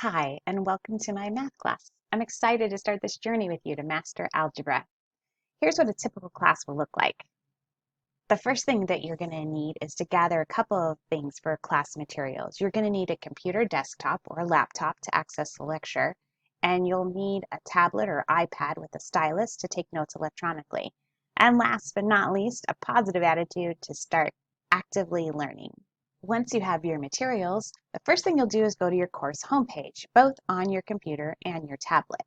Hi, and welcome to my math class. I'm excited to start this journey with you to master algebra. Here's what a typical class will look like. The first thing that you're going to need is to gather a couple of things for class materials. You're going to need a computer desktop or a laptop to access the lecture, and you'll need a tablet or iPad with a stylus to take notes electronically. And last but not least, a positive attitude to start actively learning. Once you have your materials, the first thing you'll do is go to your course homepage, both on your computer and your tablet.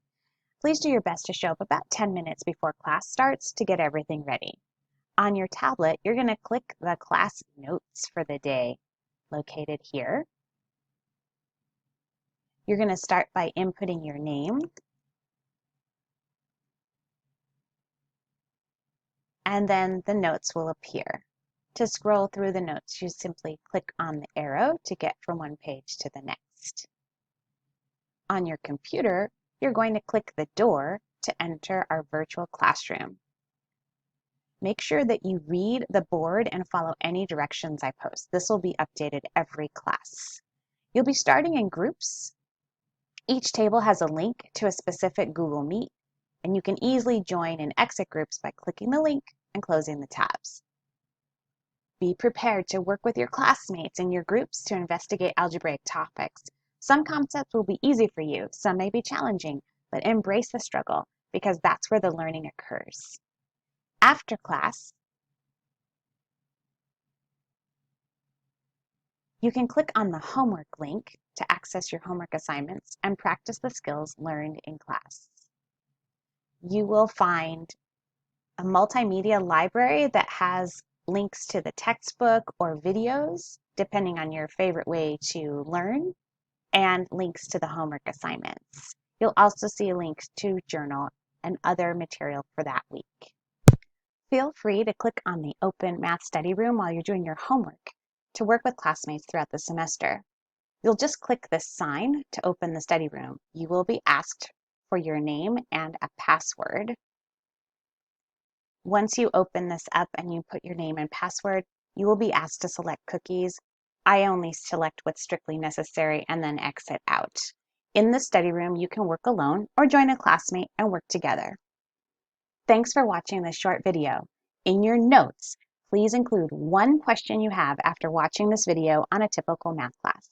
Please do your best to show up about 10 minutes before class starts to get everything ready. On your tablet, you're going to click the class notes for the day located here. You're going to start by inputting your name, and then the notes will appear. To scroll through the notes, you simply click on the arrow to get from one page to the next. On your computer, you're going to click the door to enter our virtual classroom. Make sure that you read the board and follow any directions I post. This will be updated every class. You'll be starting in groups. Each table has a link to a specific Google Meet, and you can easily join and exit groups by clicking the link and closing the tabs. Be prepared to work with your classmates in your groups to investigate algebraic topics. Some concepts will be easy for you, some may be challenging, but embrace the struggle because that's where the learning occurs. After class, you can click on the homework link to access your homework assignments and practice the skills learned in class. You will find a multimedia library that has links to the textbook or videos, depending on your favorite way to learn, and links to the homework assignments. You'll also see links to journal and other material for that week. Feel free to click on the Open Math Study Room while you're doing your homework to work with classmates throughout the semester. You'll just click this sign to open the study room. You will be asked for your name and a password. Once you open this up and you put your name and password, you will be asked to select cookies. I only select what's strictly necessary and then exit out. In the study room, you can work alone or join a classmate and work together. Thanks for watching this short video. In your notes, please include one question you have after watching this video on a typical math class.